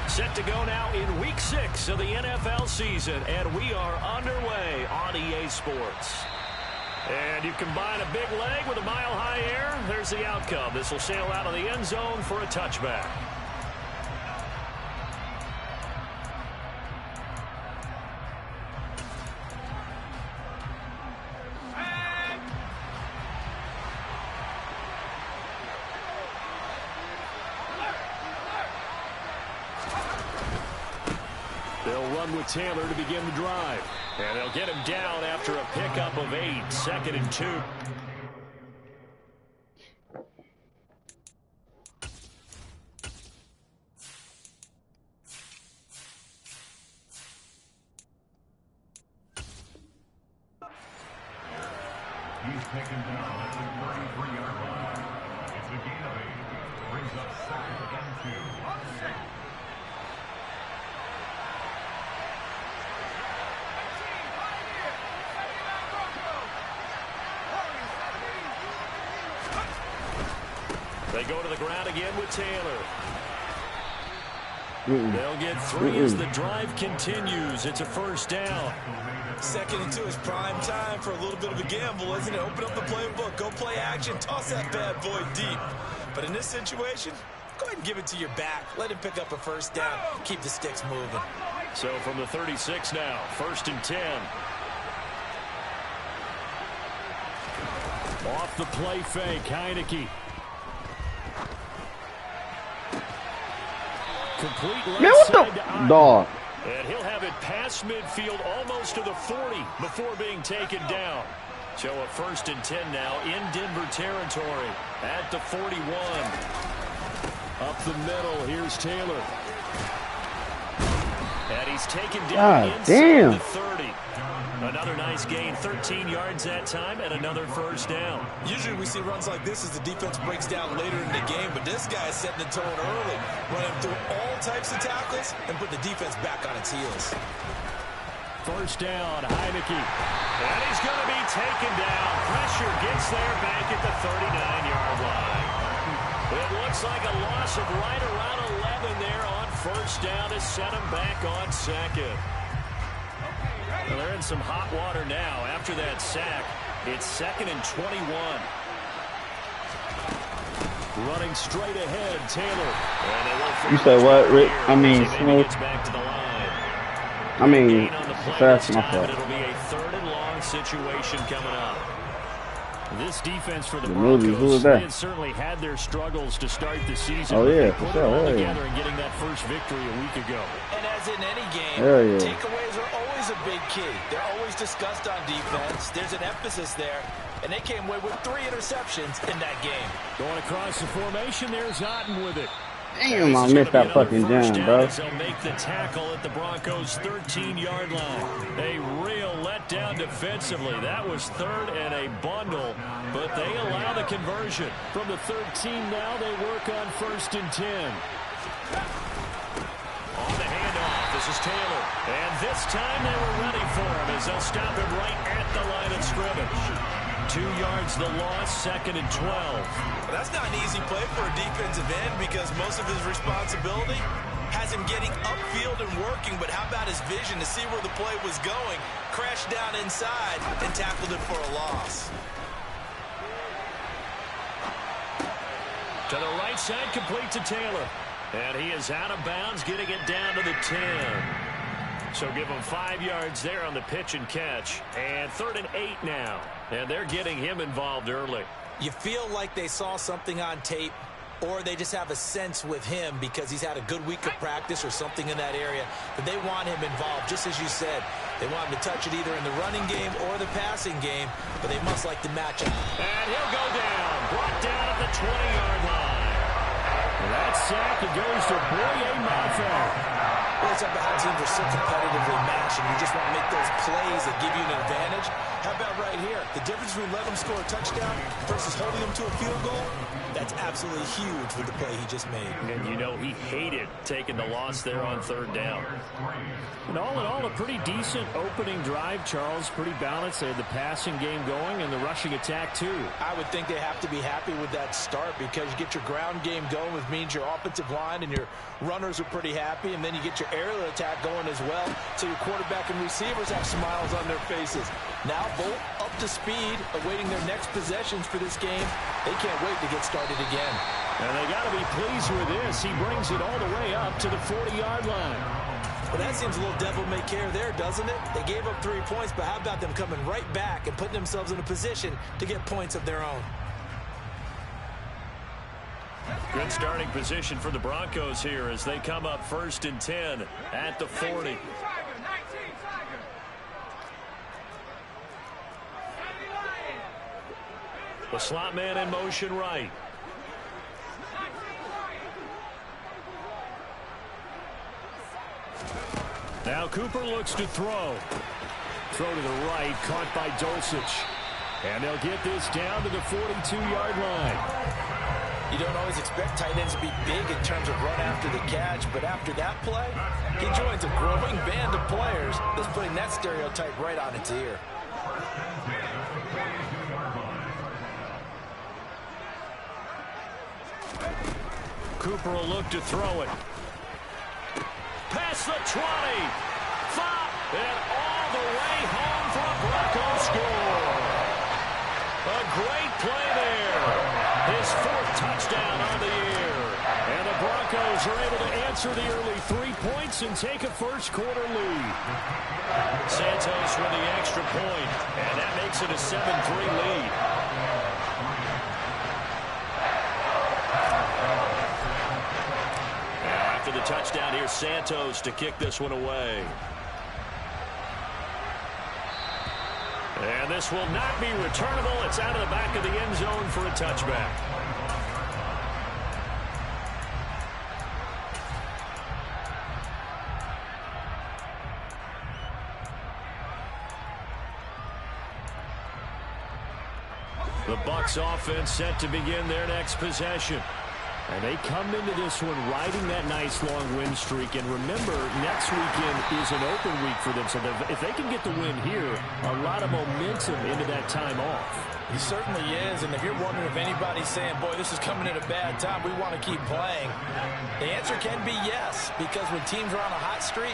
Set to go now in Week 6 of the NFL season, and we are underway on EA Sports. And you combine a big leg with a mile-high air, there's the outcome. This will sail out of the end zone for a touchback. They'll run with Taylor to begin the drive. And they'll get him down after a pickup of 8, 2nd and 2. He's taken down at the 33-yard line. It's a gain of 8. Brings up 2nd and 2. They go to the ground again with Taylor. They'll get 3 as the drive continues. It's a first down. 2nd and 2 is prime time for a little bit of a gamble, isn't it? Open up the playbook, go play action, toss that bad boy deep. But in this situation, go ahead and give it to your back. Let him pick up a first down. Keep the sticks moving. So from the 36 now, 1st and 10. Off the play fake, Heineke. Complete left side to dog. And he'll have it past midfield almost to the 40 before being taken down. So a 1st and 10 now in Denver territory at the 41. Up the middle, here's Taylor. And he's taken down inside the 30. Another nice gain, 13 yards that time, and another first down. Usually we see runs like this as the defense breaks down later in the game, but this guy is setting the tone early, running through all types of tackles and put the defense back on its heels. First down, Heineke. And he's going to be taken down. Pressure gets there back at the 39-yard line. It looks like a loss of right around 11 there on first down to set him back on 2nd. Well, they're in some hot water now. After that sack, it's 2nd and 21. Running straight ahead, Taylor. You said what, Rick? I mean, Smooth. I mean, fast, my fault. It'll be a 3rd and long situation coming up. This defense for the Broncos, they had certainly had their struggles to start the season. Oh, yeah, for sure. All together and getting that first victory a week ago. And as in any game, takeaways are always a big key. They're always discussed on defense. There's an emphasis there. And they came away with 3 interceptions in that game. Going across the formation, there's Otten with it. Damn, I missed that fucking jam, bro. They'll make the tackle at the Broncos' 13-yard line. A real letdown defensively. That was 3rd and a bundle, but they allow the conversion. From the 13 now, they work on 1st and 10. On the handoff, this is Taylor. And this time they were ready for him as they'll stop him right at the line of scrimmage. 2 yards the loss, 2nd and 12. Well, that's not an easy play for a defensive end because most of his responsibility has him getting upfield and working, but how about his vision to see where the play was going, crashed down inside, and tackled it for a loss. To the right side, complete to Taylor. And he is out of bounds, getting it down to the 10. So give him 5 yards there on the pitch and catch. And 3rd and 8 now. And they're getting him involved early. You feel like they saw something on tape, or they just have a sense with him because he's had a good week of practice or something in that area, that they want him involved, just as you said. They want him to touch it either in the running game or the passing game, but they must like the matchup. And he'll go down, brought down at the 20-yard line. And that sack, it goes to Boye Mafe. Well, it's about how teams are so competitively matched, and you just want to make those plays that give you an advantage. How about right here? The difference between letting them score a touchdown versus holding them to a field goal, that's absolutely huge with the play he just made. And you know he hated taking the loss there on third down. And all in all, a pretty decent opening drive, Charles. Pretty balanced. They had the passing game going and the rushing attack, too. I would think they have to be happy with that start because you get your ground game going, which means your offensive line and your runners are pretty happy, and then you get your aerial attack going as well, so your quarterback and receivers have smiles on their faces. Now both up to speed, awaiting their next possessions for this game. They can't wait to get started again. And they got to be pleased with this. He brings it all the way up to the 40-yard line. Well, that seems a little devil-may-care there, doesn't it? They gave up 3 points, but how about them coming right back and putting themselves in a position to get points of their own? Good starting position for the Broncos here as they come up 1st and 10 at the 40. The slot man in motion right. Now Cooper looks to throw. Throw to the right, caught by Dulcich. And they'll get this down to the 42-yard line. You don't always expect tight ends to be big in terms of run after the catch, but after that play, he joins a growing band of players that's putting that stereotype right on its ear. Cooper will look to throw it. Past the 20. 5. And all the way home for a Broncos score. A great play there. His 4th touchdown on the year. And the Broncos are able to answer the early 3 points and take a first-quarter lead. Santos with the extra point, and that makes it a 7-3 lead. After the touchdown, here's Santos to kick this one away. And this will not be returnable. It's out of the back of the end zone for a touchback. The Bucs offense set to begin their next possession. And they come into this one riding that nice long win streak. And remember, next weekend is an open week for them. So if they can get the win here, a lot of momentum into that time off. He certainly is. And if you're wondering if anybody's saying, boy, this is coming at a bad time, we want to keep playing, the answer can be yes. Because when teams are on a hot streak,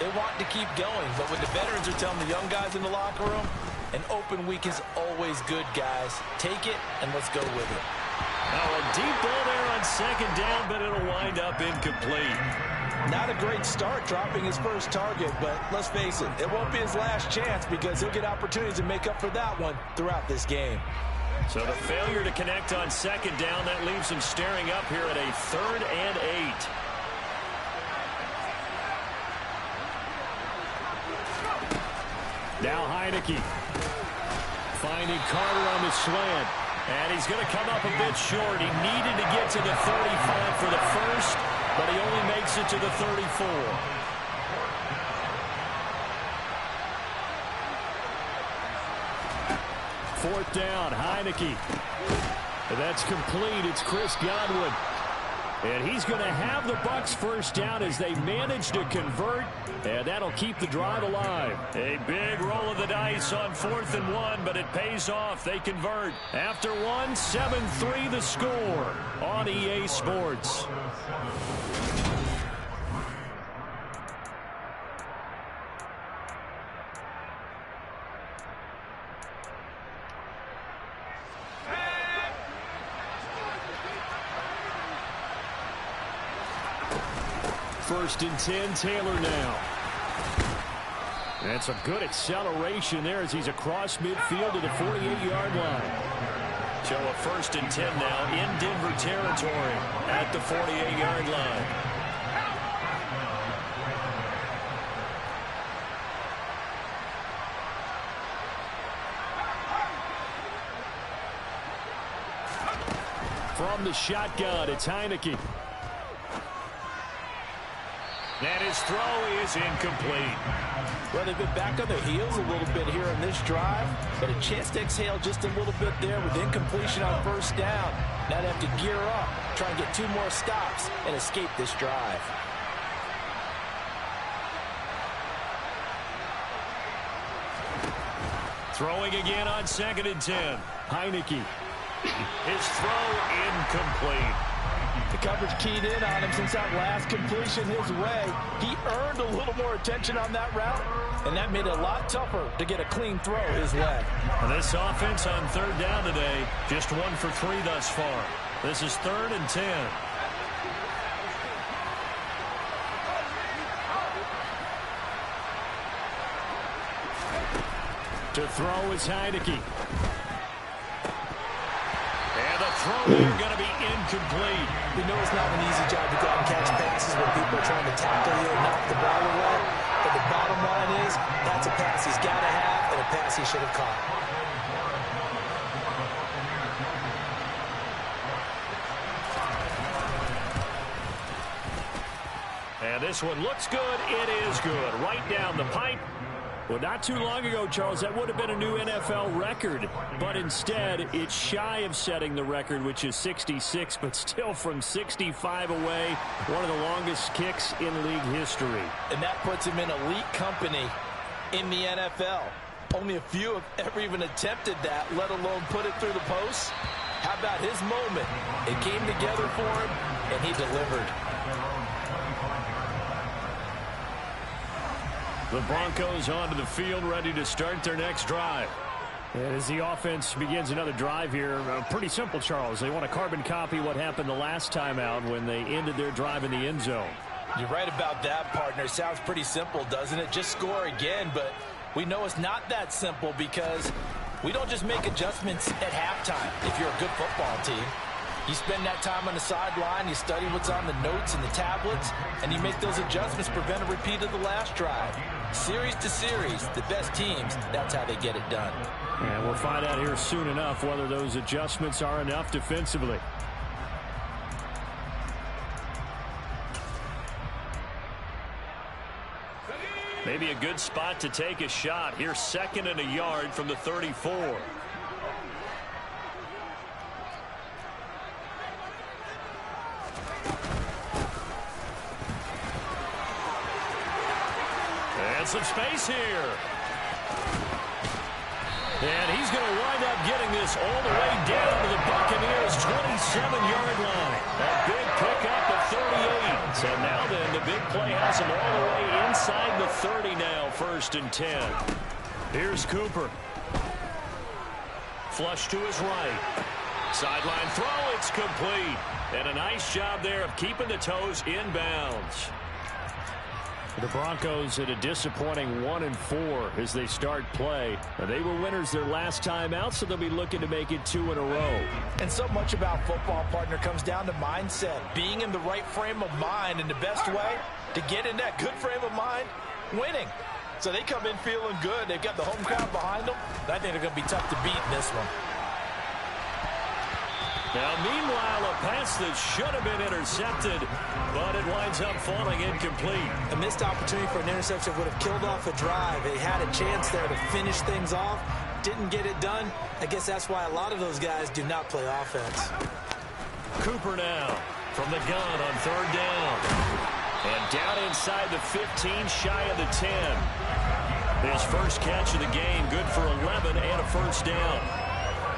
they want to keep going. But when the veterans are telling the young guys in the locker room, an open week is always good, guys. Take it, and let's go with it. Now a deep ball there on 2nd down, but it'll wind up incomplete. Not a great start dropping his first target, but let's face it, it won't be his last chance because he'll get opportunities to make up for that one throughout this game. So the failure to connect on 2nd down, that leaves him staring up here at a 3rd and 8. Now Heineke finding Carter on the slant. And he's going to come up a bit short. He needed to get to the 35 for the first, but he only makes it to the 34. 4th down, Heineke. And that's complete. It's Chris Godwin. And he's going to have the Bucs first down as they manage to convert, and that'll keep the drive alive. A big roll of the dice on 4th and 1, but it pays off. They convert. After one, 7-3 the score on EA Sports. First and 10, Taylor now. That's a good acceleration there as he's across midfield to the 48-yard line. So a 1st and 10 now in Denver territory at the 48-yard line. From the shotgun, it's Heineke. And his throw is incomplete. Well, they've been back on their heels a little bit here in this drive, but a chance to exhale just a little bit there with incompletion on first down. Now they have to gear up, try and get 2 more stops, and escape this drive. Throwing again on 2nd and 10. Heineke. His throw incomplete. The coverage keyed in on him since that last completion his way. He earned a little more attention on that route, and that made it a lot tougher to get a clean throw his way. And this offense on 3rd down today, just 1 for 3 thus far. This is 3rd and 10. To throw is Heineke. And the throw here going to be incomplete. We know it's not an easy job to go out and catch passes when people are trying to tackle you and knock the ball away. But the bottom line is, that's a pass he's got to have and a pass he should have caught. And this one looks good. It is good. Right down the pipe. Well, not too long ago, Charles, that would have been a new NFL record. But instead, it's shy of setting the record, which is 66, but still from 65 away, one of the longest kicks in league history. And that puts him in elite company in the NFL. Only a few have ever even attempted that, let alone put it through the post. How about his moment? It came together for him, and he delivered. The Broncos onto the field, ready to start their next drive. And as the offense begins another drive here, pretty simple, Charles. They want to carbon copy what happened the last time out when they ended their drive in the end zone. You're right about that, partner. Sounds pretty simple, doesn't it? Just score again, but we know it's not that simple because we don't just make adjustments at halftime if you're a good football team. You spend that time on the sideline, you study what's on the notes and the tablets, and you make those adjustments, prevent a repeat of the last drive. Series to series, the best teams, that's how they get it done. And we'll find out here soon enough whether those adjustments are enough defensively. Maybe a good spot to take a shot. Here's 2nd and a yard from the 34. And some space here. And he's going to wind up getting this all the way down to the Buccaneers' 27-yard line. A big pickup of 38. So now then, the big play has him all the way inside the 30 now, 1st and 10. Here's Cooper. Flush to his right. Sideline throw, it's complete. And a nice job there of keeping the toes inbounds. The Broncos at a disappointing 1-4 as they start play. They were winners their last time out, so they'll be looking to make it 2 in a row. And so much about football, partner, comes down to mindset. Being in the right frame of mind, and the best way to get in that good frame of mind, winning. So they come in feeling good. They've got the home crowd behind them. I think they're going to be tough to beat in this one. Now, meanwhile, a pass that should have been intercepted, but it winds up falling incomplete. A missed opportunity for an interception would have killed off a drive. They had a chance there to finish things off, didn't get it done. I guess that's why a lot of those guys do not play offense. Cooper now from the gun on 3rd down. And down inside the 15, shy of the 10. His first catch of the game, good for 11 and a 1st down.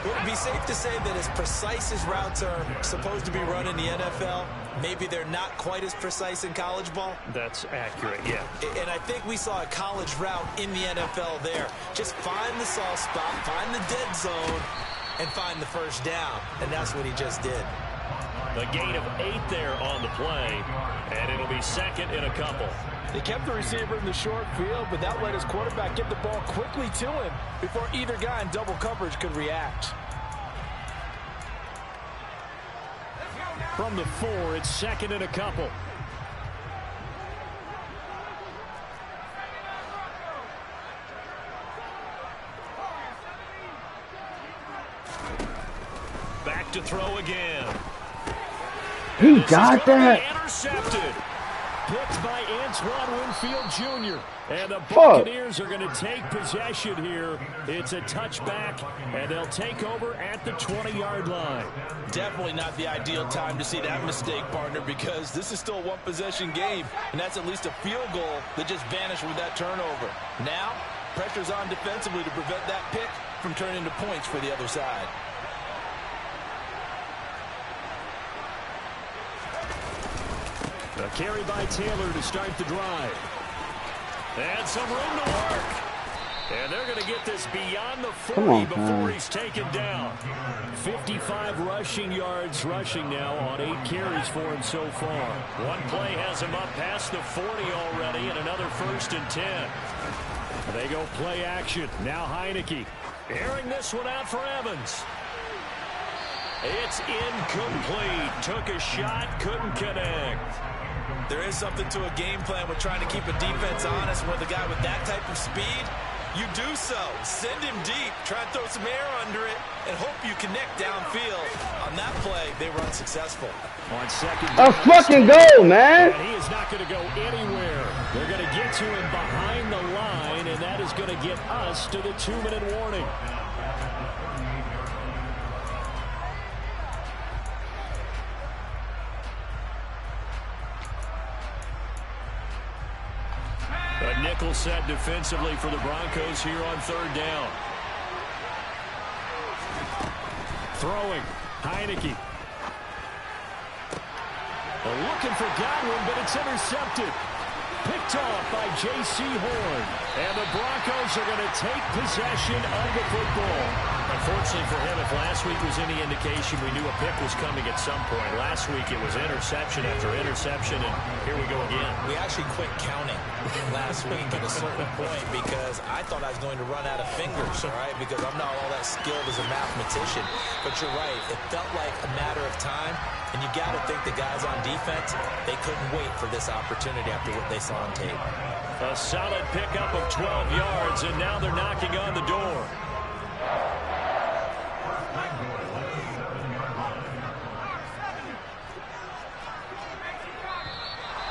Would it be safe to say that as precise as routes are supposed to be run in the NFL, maybe they're not quite as precise in college ball? That's accurate, yeah. And I think we saw a college route in the NFL there. Just find the soft spot, find the dead zone, and find the 1st down. And that's what he just did. A gain of 8 there on the play, and it'll be 2nd and a couple. They kept the receiver in the short field, but that let his quarterback get the ball quickly to him before either guy in double coverage could react. From the 4, it's 2nd and a couple. Back to throw again. He got that. Intercepted. Picked picked by Antoine Winfield Jr. And the Buccaneers are going to take possession here. It's a touchback, and they'll take over at the 20-yard line. Definitely not the ideal time to see that mistake, partner, because this is still a one-possession game, and that's at least a field goal that just vanished with that turnover. Now, pressure's on defensively to prevent that pick from turning into points for the other side. A carry by Taylor to start the drive. And some room to work. And they're going to get this beyond the 40 before he's taken down. 55 rushing yards rushing now on 8 carries for him so far. One play has him up past the 40 already, and another 1st and 10. They go play action. Now Heineke airing this one out for Evans. It's incomplete. Took a shot, couldn't connect. There is something to a game plan with trying to keep a defense honest. With a guy with that type of speed, you do so. Send him deep. Try and throw some air under it and hope you connect downfield. On that play, they were unsuccessful. On second a fucking goal, man. And he is not going to go anywhere. They're going to get to him behind the line, and that is going to get us to the 2-minute warning. A nickel set defensively for the Broncos here on 3rd down. Throwing. Heineke. They're looking for Godwin, but it's intercepted. Picked off by J.C. Horn. And the Broncos are going to take possession of the football. Unfortunately for him, if last week was any indication, we knew a pick was coming at some point. Last week it was interception after interception, and here we go again. We actually quit counting last week at a certain point because I thought I was going to run out of fingers, all right, because I'm not all that skilled as a mathematician. But you're right, it felt like a matter of time, and you got to think the guys on defense, they couldn't wait for this opportunity after what they saw on tape. A solid pickup of 12 yards, and now they're knocking on the door.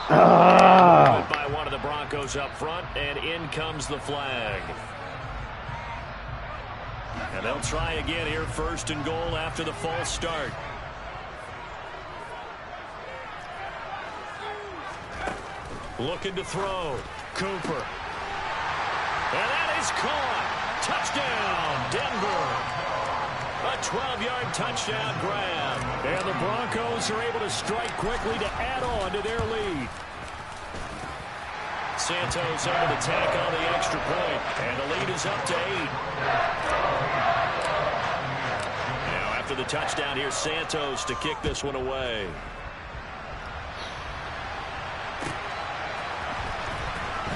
By one of the Broncos up front, and in comes the flag. And they'll try again here, 1st and goal after the false start. Looking to throw. Cooper. And that is caught. Touchdown, Denver. A 12-yard touchdown grab. And the Broncos are able to strike quickly to add on to their lead. Santos able to tack on the extra point. And the lead is up to 8. Now after the touchdown, here's Santos to kick this one away.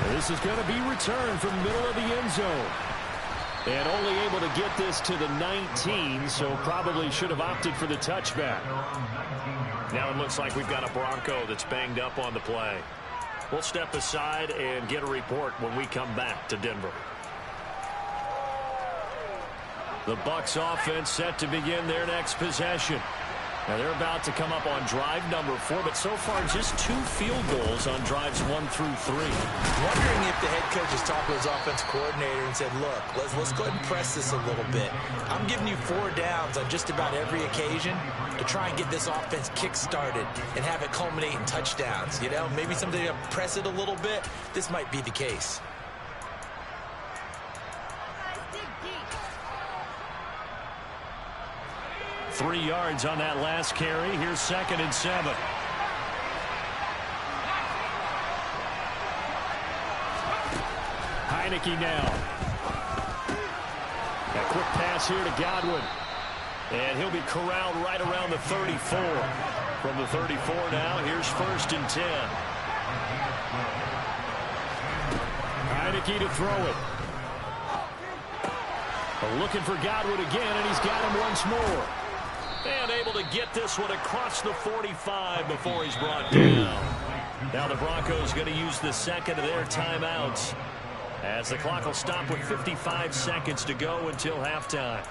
This is going to be returned from the middle of the end zone. And only able to get this to the 19, so probably should have opted for the touchback. Now it looks like we've got a Bronco that's banged up on the play. We'll step aside and get a report when we come back to Denver. The Bucs offense set to begin their next possession. Now they're about to come up on drive number 4, but so far just 2 field goals on drives 1 through 3. Wondering if the head coach has talked to his offensive coordinator and said, look, let's go ahead and press this a little bit. I'm giving you 4 downs on just about every occasion to try and get this offense kick-started and have it culminate in touchdowns. You know, maybe something to press it a little bit. This might be the case. Three yards on that last carry. Here's 2nd and 7. Heineke now. A quick pass here to Godwin. And he'll be corralled right around the 34. From the 34 now, here's 1st and 10. Heineke to throw it. Looking for Godwin again, and he's got him once more. And able to get this one across the 45 before he's brought down. Now the Broncos going to use the 2nd of their timeouts, as the clock will stop with 55 seconds to go until halftime.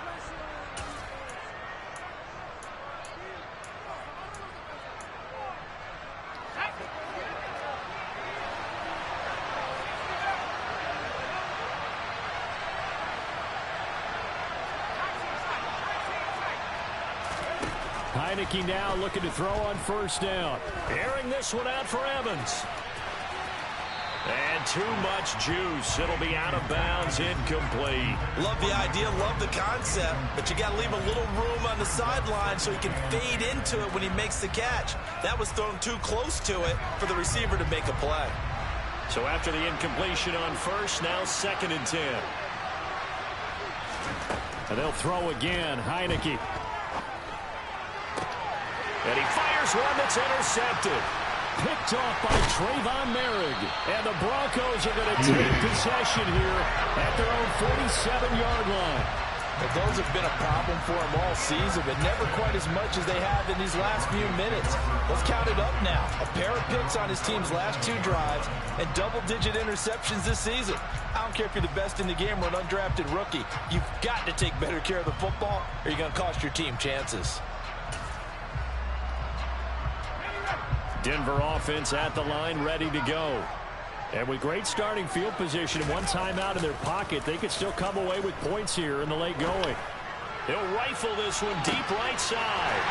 Heineke now looking to throw on first down. Airing this one out for Evans. And too much juice. It'll be out of bounds, incomplete. Love the idea, love the concept, but you got to leave a little room on the sideline so he can fade into it when he makes the catch. That was thrown too close to it for the receiver to make a play. So after the incompletion on first, now 2nd and 10. And they'll throw again, Heineke. And he fires one that's intercepted. Picked off by Trayvon Merrick. And the Broncos are going to take possession here at their own 47-yard line. But those have been a problem for him all season, but never quite as much as they have in these last few minutes. Let's count it up now. A pair of picks on his team's last 2 drives and double-digit interceptions this season. I don't care if you're the best in the game or an undrafted rookie. You've got to take better care of the football or you're going to cost your team chances. Denver offense at the line, ready to go. And with great starting field position and one timeout in their pocket, they could still come away with points here in the late going. They'll rifle this one deep right side.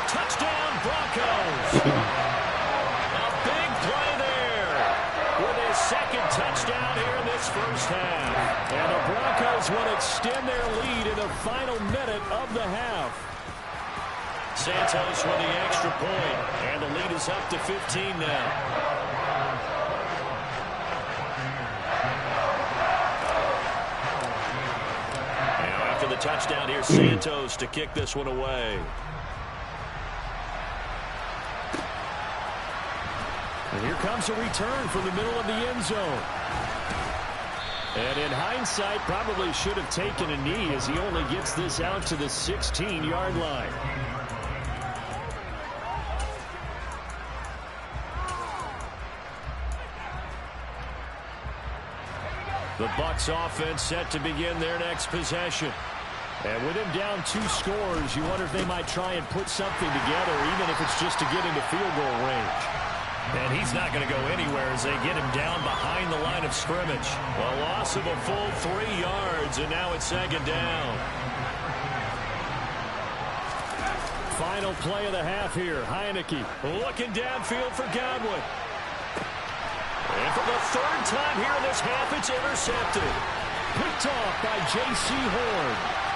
Touchdown, Broncos. A big play there with his 2nd touchdown here in this first half. And the Broncos will extend their lead in the final minute of the half. Santos with the extra point, and the lead is up to 15 now. The touchdown here, Santos to kick this one away. And here comes a return from the middle of the end zone. And in hindsight, probably should have taken a knee as he only gets this out to the 16-yard line. The Bucs offense set to begin their next possession. And with him down 2 scores, you wonder if they might try and put something together, even if it's just to get into field goal range. And he's not going to go anywhere as they get him down behind the line of scrimmage. A loss of a full 3 yards, and now it's 2nd down. Final play of the half here. Heineke looking downfield for Godwin. And for the 3rd time here in this half, it's intercepted. Picked off by J.C. Horn.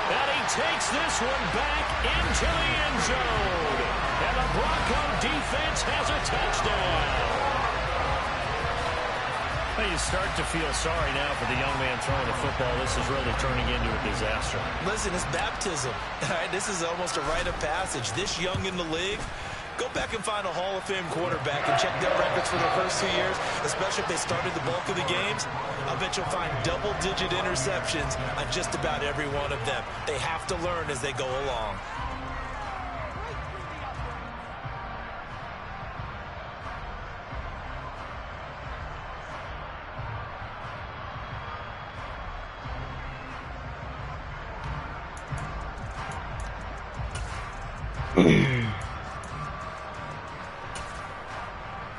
And he takes this one back into the end zone. And the Bronco defense has a touchdown. Well, you start to feel sorry now for the young man throwing the football. This is really turning into a disaster. Listen, it's baptism. All right, this is almost a rite of passage. This young in the league, go back and find a Hall of Fame quarterback and check their records for their first 2 years, especially if they started the bulk of the games. I bet you'll find double-digit interceptions on just about every one of them. They have to learn as they go along.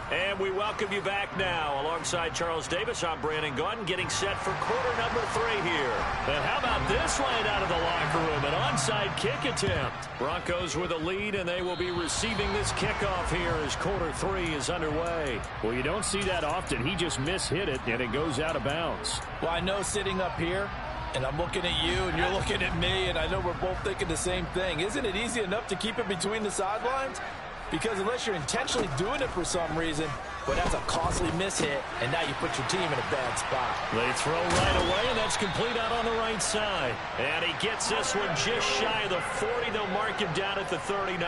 And we welcome you back now. Alongside Charles Davis, I'm Brandon Gaudin, getting set for quarter number 3 here. And how about this right out of the locker room? An onside kick attempt. Broncos with a lead, and they will be receiving this kickoff here as quarter 3 is underway. Well, you don't see that often. He just mishit it, and it goes out of bounds. Well, I know sitting up here, and I'm looking at you, and you're looking at me, and I know we're both thinking the same thing. Isn't it easy enough to keep it between the sidelines? Because unless you're intentionally doing it for some reason, well, that's a costly mishit, and now you put your team in a bad spot. They throw right away, and that's complete out on the right side. And he gets this one just shy of the 40. They'll mark him down at the 39.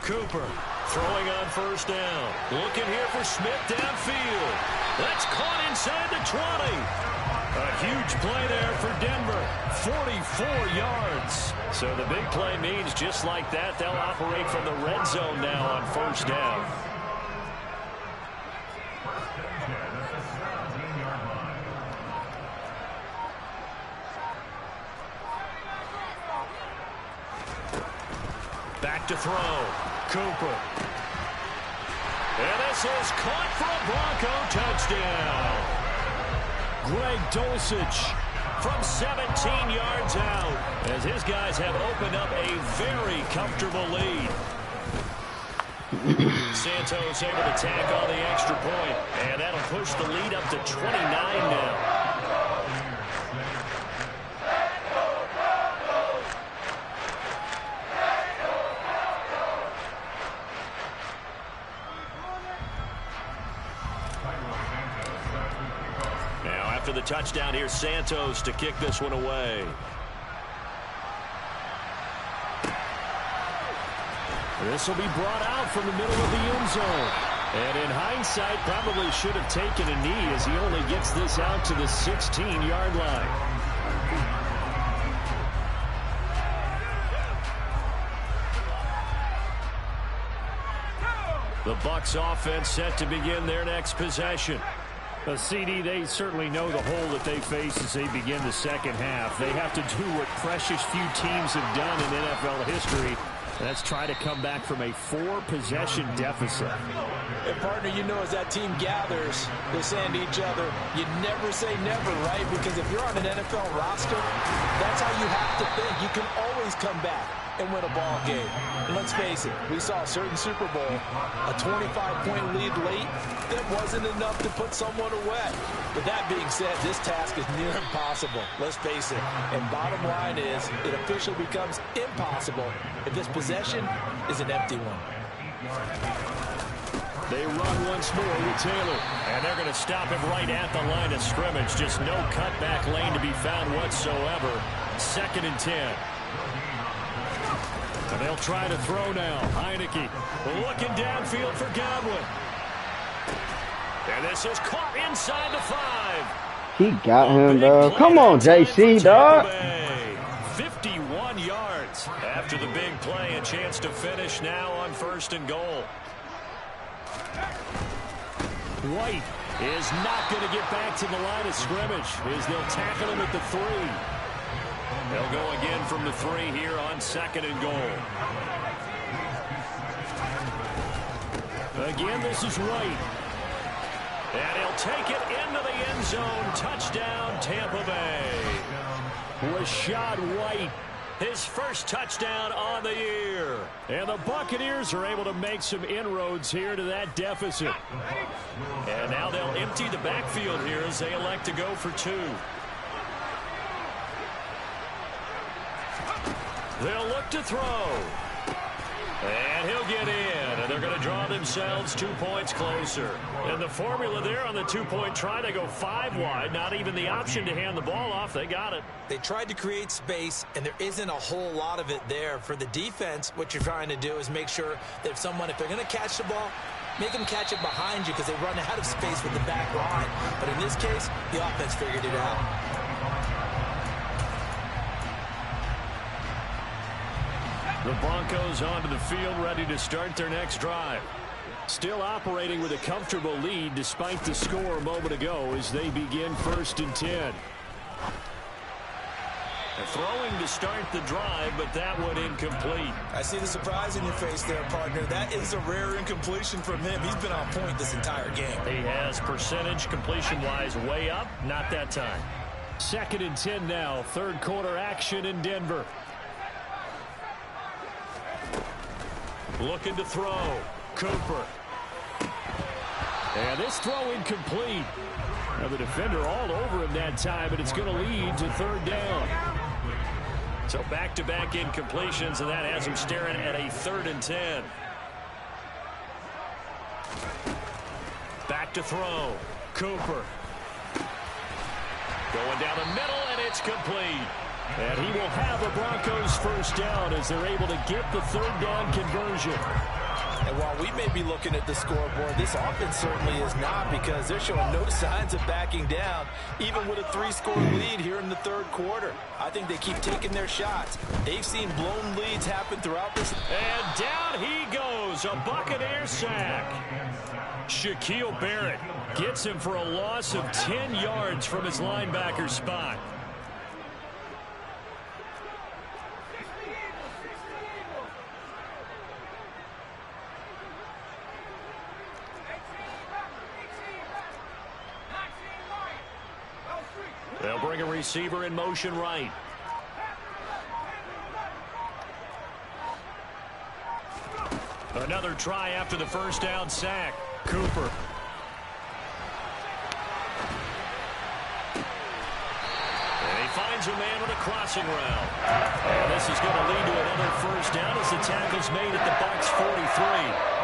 Cooper throwing on first down. Looking here for Smith downfield. That's caught inside the 20. A huge play there for Denver. 44 yards. So the big play means just like that, they'll operate from the red zone now on first down. Back to throw. Cooper. And this is caught for a Bronco touchdown. Greg Dulcich from 17 yards out, as his guys have opened up a very comfortable lead. Santos able to tack on the extra point, and that'll push the lead up to 29 now. Now after the touchdown, here's Santos to kick this one away. This will be brought out from the middle of the end zone. And in hindsight, probably should have taken a knee as he only gets this out to the 16-yard line. The Bucs offense set to begin their next possession. CD, they certainly know the hole that they face as they begin the second half. They have to do what precious few teams have done in NFL history. Let's try to come back from a 4-possession deficit. And partner, you know, as that team gathers, they're saying to each other, you never say never, right? Because if you're on an NFL roster, that's how you have to think. You can always come back and win a ball game. And let's face it, we saw a certain Super Bowl, a 25-point lead late, that wasn't enough to put someone away. But that being said, this task is near impossible. Let's face it. And bottom line is, it officially becomes impossible if this possession is an empty one. They run once more with Taylor. And they're going to stop him right at the line of scrimmage. Just no cutback lane to be found whatsoever. 2nd and 10. And they'll try to throw now. Heineke looking downfield for Godwin. And this is caught inside the 5. He got him, dog. Come on, JC, dog. 51 yards after the big play. A chance to finish now on 1st and goal. White is not going to get back to the line of scrimmage as they'll tackle him at the 3. They'll go again from the 3 here on 2nd and goal. Again, this is White. And he'll take it into the end zone. Touchdown, Tampa Bay. Rachaad White, his first touchdown on the year. And the Buccaneers are able to make some inroads here to that deficit. And now they'll empty the backfield here as they elect to go for 2. They'll look to throw. And he'll get in. And they're going to draw themselves 2 points closer. And the formula there on the 2-point try, they go 5 wide. Not even the option to hand the ball off. They got it. They tried to create space, and there isn't a whole lot of it there. For the defense, what you're trying to do is make sure that if they're going to catch the ball, make them catch it behind you because they run out of space with the back line. But in this case, the offense figured it out. The Broncos onto the field, ready to start their next drive. Still operating with a comfortable lead despite the score a moment ago as they begin 1st and 10. Throwing to start the drive, but that one incomplete. I see the surprise in your face there, partner. That is a rare incompletion from him. He's been on point this entire game. He has percentage completion-wise way up. Not that time. 2nd and 10 now. 3rd quarter action in Denver. Looking to throw. Cooper. And this throw incomplete. Now the defender all over him that time, and it's going to lead to 3rd down. So back-to-back incompletions, and that has him staring at a 3rd and 10. Back to throw. Cooper. Going down the middle, and it's complete. And he will have a Broncos 1st down as they're able to get the 3rd down conversion. And while we may be looking at the scoreboard, this offense certainly is not, because they're showing no signs of backing down, even with a 3-score lead here in the 3rd quarter. I think they keep taking their shots. They've seen blown leads happen throughout this. And down he goes, a Buccaneer sack. Shaquille Barrett gets him for a loss of 10 yards from his linebacker spot. receiver in motion right. Another try after the first down sack. Cooper. And he finds a man with a crossing route. And this is going to lead to another first down as the tackle's made at the Bucs 43.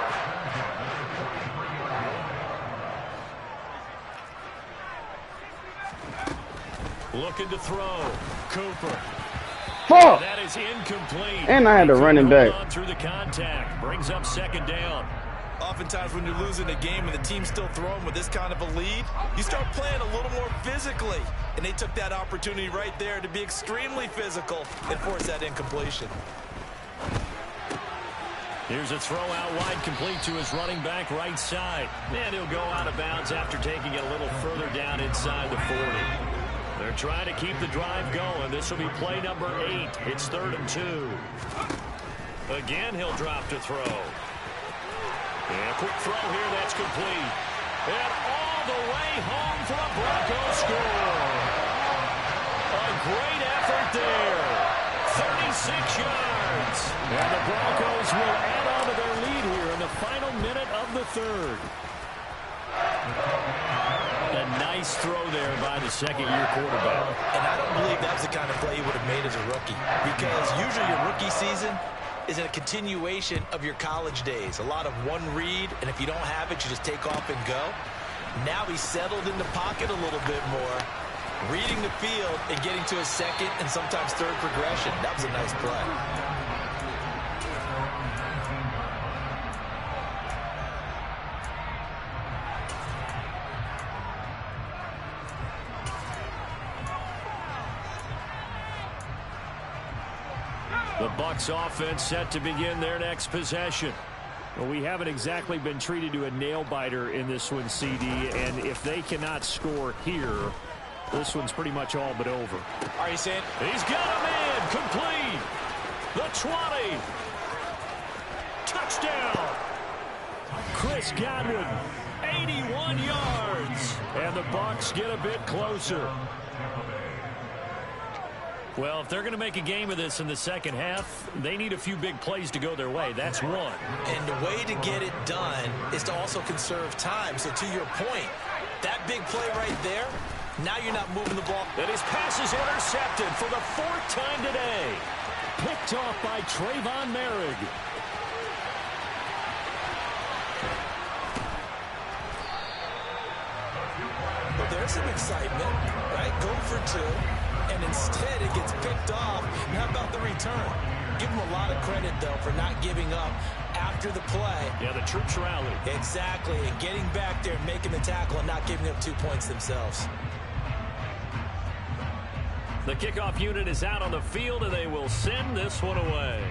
Looking to throw. Cooper. Fuck! That is incomplete. And I had to run him back. Through the contact. Brings up second down. Oftentimes when you're losing a game and the team's still throwing with this kind of a lead, you start playing a little more physically. And they took that opportunity right there to be extremely physical and force that incompletion. Here's a throw out wide, complete to his running back right side. And he'll go out of bounds after taking it a little further down inside the 40. They're trying to keep the drive going. This will be play number 8. It's 3rd and 2. Again, he'll drop to throw. And a quick throw here, that's complete. And all the way home for a Broncos score. A great effort there. 36 yards. And the Broncos will add on to their lead here in the final minute of the 3rd. A nice throw there by the second-year quarterback. And I don't believe that's the kind of play he would have made as a rookie. Because usually your rookie season is a continuation of your college days. A lot of one read, and if you don't have it, you just take off and go. Now he's settled in the pocket a little bit more, reading the field and getting to his second and sometimes third progression. That was a nice play. The Bucs offense set to begin their next possession. Well, we haven't exactly been treated to a nail-biter in this one, CD, and if they cannot score here, this one's pretty much all but over. Are you saying? He's got a man complete. The 20. Touchdown. Chris Godwin, 81 yards. And the Bucs get a bit closer. Well, if they're going to make a game of this in the second half, they need a few big plays to go their way. That's one. And the way to get it done is to also conserve time. So to your point, that big play right there, now you're not moving the ball. And his pass is intercepted for the 4th time today. Picked off by Trayvon Merrick. Well, there's some excitement, right? Go for 2. And instead it gets picked off. And how about the return? Give them a lot of credit, though, for not giving up after the play. Yeah, the troops rallied. Exactly. And getting back there, making the tackle, and not giving up 2 points themselves. The kickoff unit is out on the field, and they will send this one away.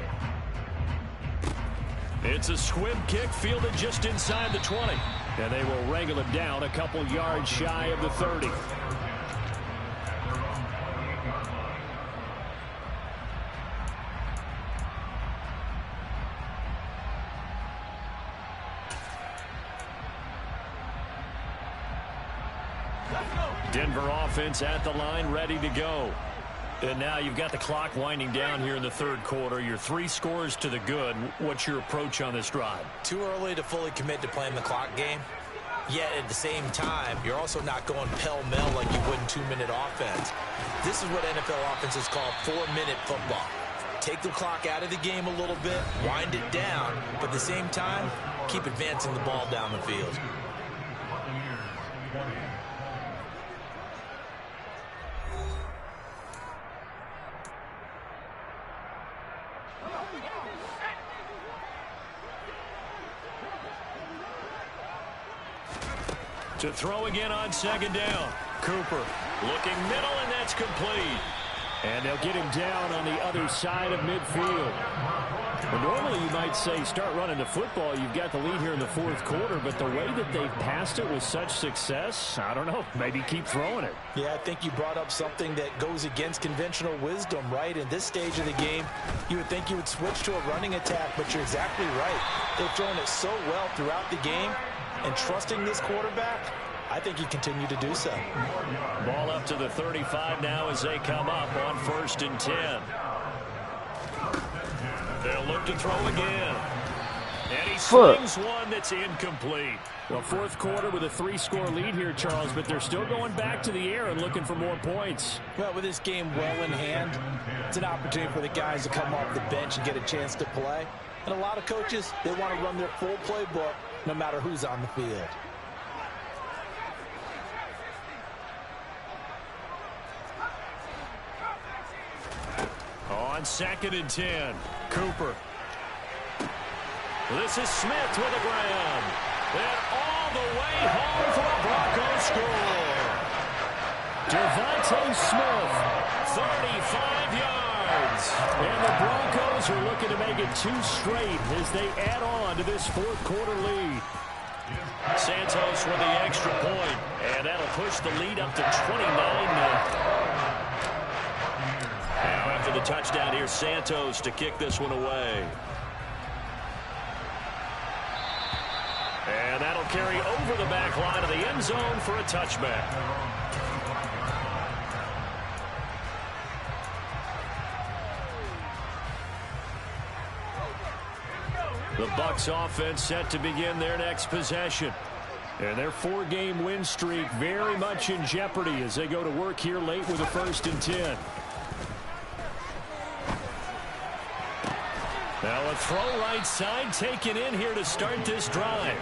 It's a squib kick fielded just inside the 20. And they will wrangle it down a couple yards shy of the 30. Denver offense at the line, ready to go. And now you've got the clock winding down here in the 3rd quarter. Your 3 scores to the good. What's your approach on this drive? Too early to fully commit to playing the clock game. Yet at the same time, you're also not going pell-mell like you would in 2-minute offense. This is what NFL offenses call 4-minute football. Take the clock out of the game a little bit, wind it down, but at the same time, keep advancing the ball down the field. To throw again on 2nd down. Cooper looking middle, and that's complete. And they'll get him down on the other side of midfield. Well, normally you might say start running the football. You've got the lead here in the 4th quarter, but the way that they've passed it with such success, I don't know, maybe keep throwing it. Yeah, I think you brought up something that goes against conventional wisdom, right? In this stage of the game, you would think you would switch to a running attack, but you're exactly right. They've thrown it so well throughout the game, and trusting this quarterback, I think he continued to do so. Ball up to the 35 now as they come up on 1st and 10. They'll look to throw again. And he swings one that's incomplete. Well, fourth quarter with a 3-score lead here, Charles, but they're still going back to the air and looking for more points. Well, with this game well in hand, it's an opportunity for the guys to come off the bench and get a chance to play. And a lot of coaches, they want to run their full playbook no matter who's on the field. On 2nd and 10, Cooper. This is Smith with the ground. And all the way home for a Broncos score. Devontae Smith, 35 yards. And the Broncos are looking to make it 2 straight as they add on to this fourth quarter lead. Santos with the extra point, and that'll push the lead up to 29 now. Now after the touchdown, here's Santos to kick this one away. And that'll carry over the back line of the end zone for a touchback. The Bucs offense set to begin their next possession. And their 4-game win streak very much in jeopardy as they go to work here late with a 1st and 10. Now a throw right side taken in here to start this drive.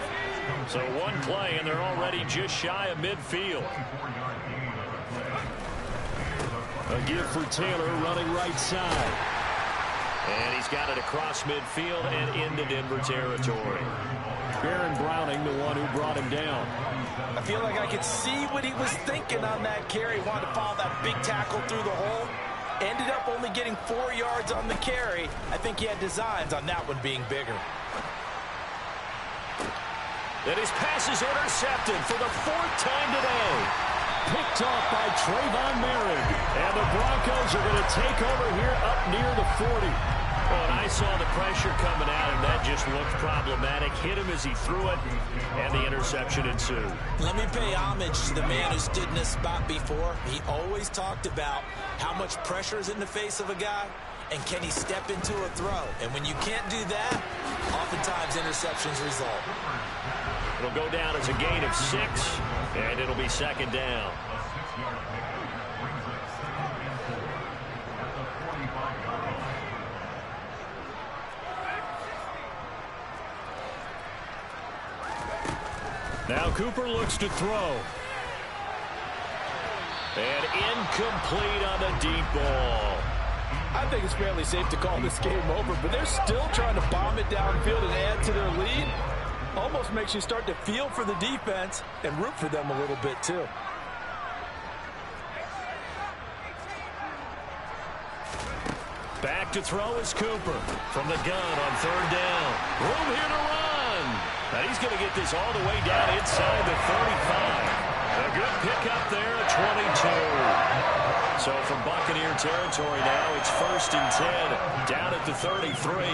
So one play and they're already just shy of midfield. A give for Taylor running right side. And he's got it across midfield and into Denver territory. Baron Browning, the one who brought him down. I feel like I could see what he was thinking on that carry. Wanted to follow that big tackle through the hole. Ended up only getting 4 yards on the carry. I think he had designs on that one being bigger. And his pass is intercepted for the 4th time today. Picked off by Trayvon Merrick. And the Broncos are going to take over here up near the 40. Oh, and I saw the pressure coming at him. That just looked problematic. Hit him as he threw it, and the interception ensued. Let me pay homage to the man who stood in this spot before. He always talked about how much pressure is in the face of a guy, and can he step into a throw. And when you can't do that, oftentimes interceptions result. It'll go down as a gain of 6, and it'll be 2nd down. Now Cooper looks to throw. And incomplete on the deep ball. I think it's fairly safe to call this game over, but they're still trying to bomb it downfield and add to their lead. Almost makes you start to feel for the defense and root for them a little bit too. Back to throw is Cooper from the gun on 3rd down. Room here to run. And he's going to get this all the way down inside the 35. A good pickup there at 22. So from Buccaneer territory now, it's 1st and 10 down at the 33.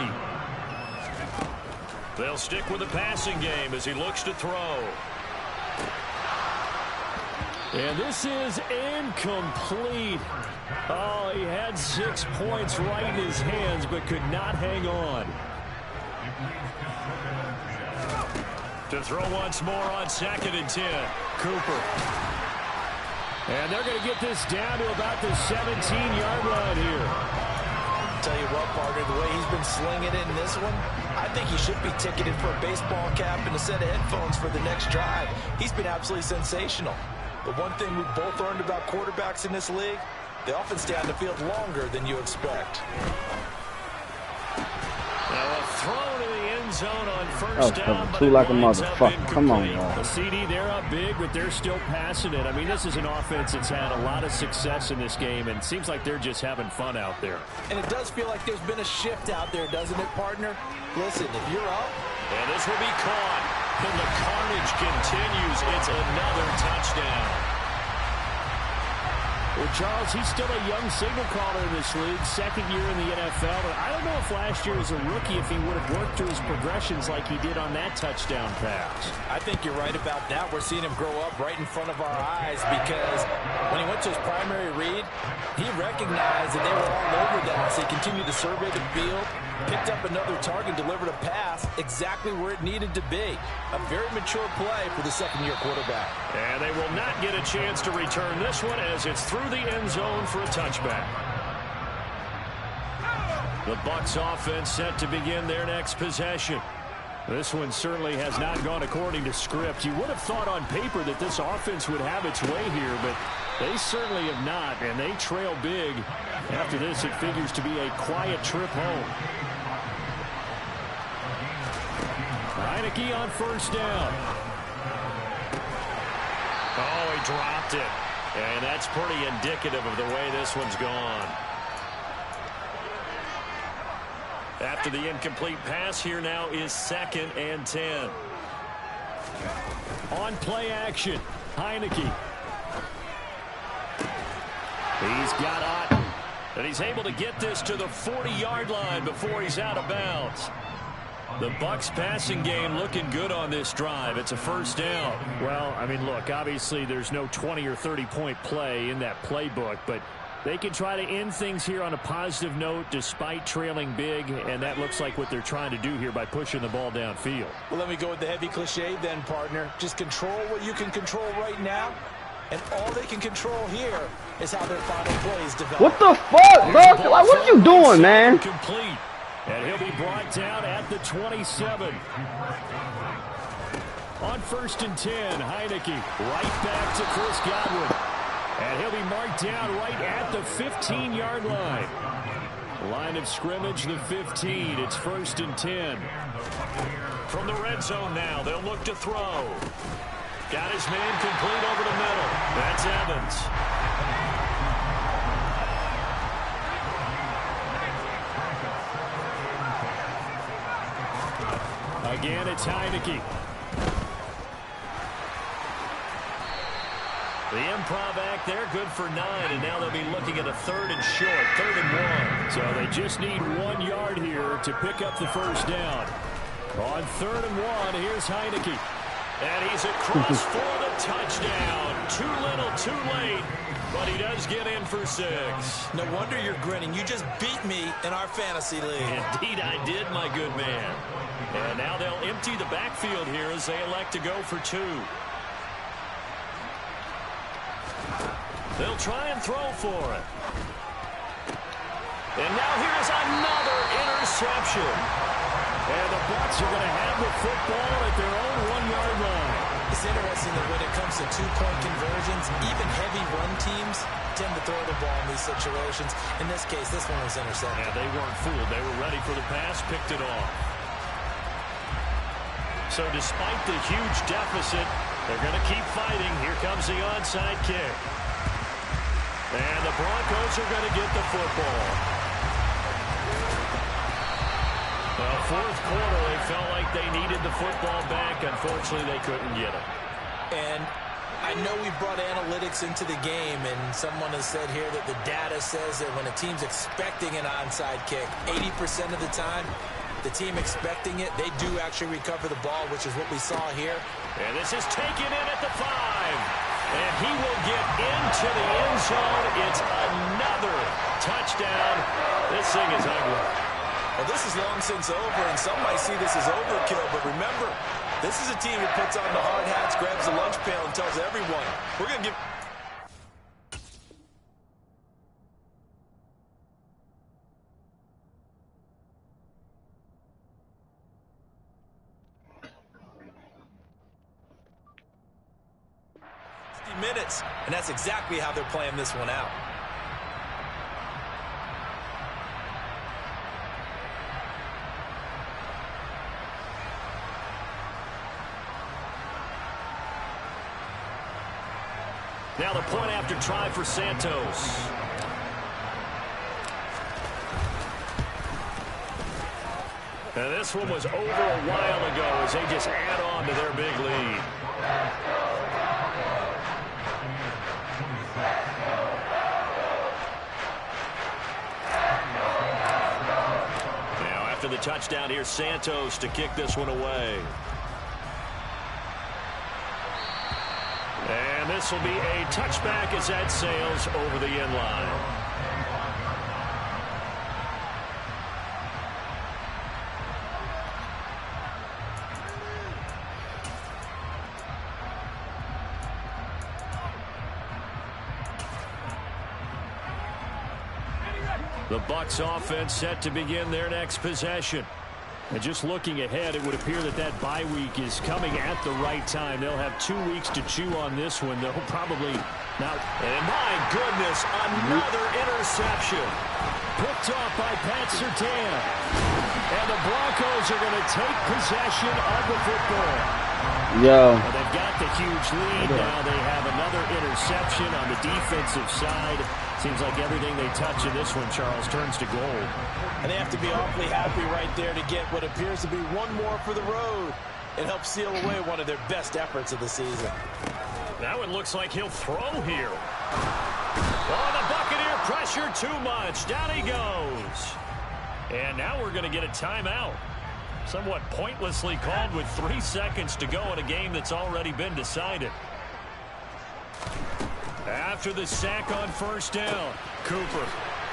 They'll stick with the passing game as he looks to throw. And this is incomplete. Oh, he had 6 points right in his hands, but could not hang on. To throw once more on 2nd and 10. Cooper. And they're going to get this down to about the 17-yard line here. Tell you what, partner, the way he's been slinging it in this one, I think he should be ticketed for a baseball cap and a set of headphones for the next drive. He's been absolutely sensational. But one thing we've both learned about quarterbacks in this league, they often stay on the field longer than you expect. Now a throw to the end zone on 1st down. Two like a motherfucker. Come on, y'all. The CD, they're up big, but they're still passing it. I mean, this is an offense that's had a lot of success in this game, and it seems like they're just having fun out there. And it does feel like there's been a shift out there, doesn't it, partner? Listen, if you're up. And this will be caught. And the carnage continues. It's another touchdown. Well, Charles, he's still a young signal caller in this league, second year in the NFL. But I don't know if last year as a rookie, if he would have worked through his progressions like he did on that touchdown pass. I think you're right about that. We're seeing him grow up right in front of our eyes because when he went to his primary read, he recognized that they were all over that. So he continued to survey the field, picked up another target, delivered a pass exactly where it needed to be. A very mature play for the second-year quarterback. And they will not get a chance to return this one as it's through the end zone for a touchback. The Bucs offense set to begin their next possession. This one certainly has not gone according to script. You would have thought on paper that this offense would have its way here, but they certainly have not, and they trail big. After this, it figures to be a quiet trip home. Heineke on first down. Oh, he dropped it. And that's pretty indicative of the way this one's gone. After the incomplete pass, here now is 2nd and 10. On play action, Heineke. He's got Otten. And he's able to get this to the 40-yard line before he's out of bounds. The Bucs passing game looking good on this drive. It's a first down. Well, I mean, look, obviously there's no 20 or 30-point play in that playbook, but they can try to end things here on a positive note despite trailing big, and that looks like what they're trying to do here by pushing the ball downfield. Well, let me go with the heavy cliche then, partner. Just control what you can control right now, and all they can control here is how their final plays develop. What the fuck, bro? Like, what are you doing, man? Complete. And he'll be brought down at the 27. On 1st and 10, Heineke right back to Chris Godwin. And he'll be marked down right at the 15-yard line. Line of scrimmage, the 15. It's 1st and 10. From the red zone now, they'll look to throw. Got his man complete over the middle. That's Evans. Again, it's Heineke. The improv act there, good for 9, and now they'll be looking at a 3rd and short, 3rd and 1. So they just need 1 yard here to pick up the first down. On 3rd and 1, here's Heineke. And he's across for the touchdown. Too little, too late, but he does get in for 6. No wonder you're grinning. You just beat me in our fantasy league. Indeed I did, my good man. And now they'll empty the backfield here as they elect to go for 2. They'll try and throw for it. And now here's another interception. And the Bucs are going to have the football at their own 1-yard line. It's interesting that when it comes to 2-point conversions, even heavy run teams tend to throw the ball in these situations. In this case, this one was intercepted. Yeah, they weren't fooled. They were ready for the pass, picked it off. So despite the huge deficit, they're going to keep fighting. Here comes the onside kick. And the Broncos are going to get the football. Well, 4th quarter, they felt like they needed the football back. Unfortunately, they couldn't get it. And I know we brought analytics into the game, and someone has said here that the data says that when a team's expecting an onside kick, 80% of the time, the team expecting it, they do actually recover the ball, which is what we saw here. And this is taken in at the 5. And he will get into the end zone. It's another touchdown. This thing is ugly. Well, this is long since over, and some might see this as overkill. But remember, this is a team that puts on the hard hats, grabs the lunch pail, and tells everyone, we're going to give... minutes, and that's exactly how they're playing this one out. Now the point after try for Santos. And this one was over a while ago as they just add on to their big lead. after the touchdown. Here's Santos to kick this one away. And this will be a touchback as that sails over the end line. The Bucs offense set to begin their next possession. And just looking ahead, it would appear that bye week is coming at the right time. They'll have 2 weeks to chew on this one. They'll probably not. And my goodness, another interception. Picked off by Pat Surtain. And the Broncos are going to take possession of the football. Yo. Well, they've got the huge lead. Now they have another interception on the defensive side. Seems like everything they touch in this one, Charles, turns to gold. And they have to be awfully happy right there to get what appears to be one more for the road. It helps seal away one of their best efforts of the season. That one looks like he'll throw here. Oh, the Buccaneer pressure too much. Down he goes. And now we're going to get a timeout. Somewhat pointlessly called with 3 seconds to go in a game that's already been decided. After the sack on first down, Cooper.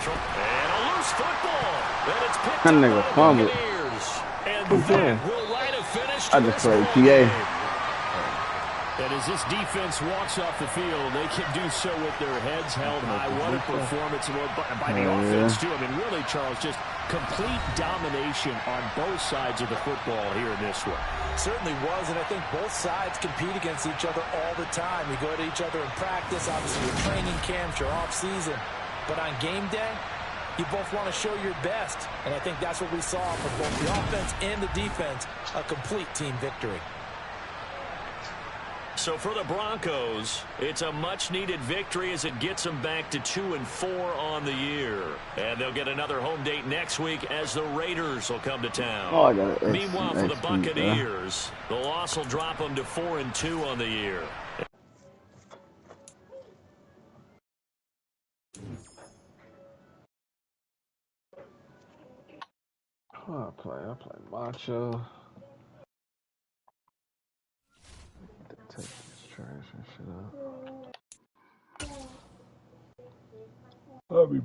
And a loose football. And it's picked up by the Buccaneers. And that will light a finish to this ball game. And as this defense walks off the field, they can do so with their heads held high. What a performance by the offense, too. I mean, really, Charles, just complete domination on both sides of the football here in this one. Certainly was, and I think both sides compete against each other all the time. You go to each other in practice, obviously your training camps, your off-season. But on game day, you both want to show your best. And I think that's what we saw from both the offense and the defense, a complete team victory. So for the Broncos, it's a much-needed victory as it gets them back to 2-4 on the year. And they'll get another home date next week as the Raiders will come to town. Oh, I got it. Meanwhile, for the Buccaneers, the loss will drop them to 4-2 on the year. I play Macho. Take this trash and shit out. I'll be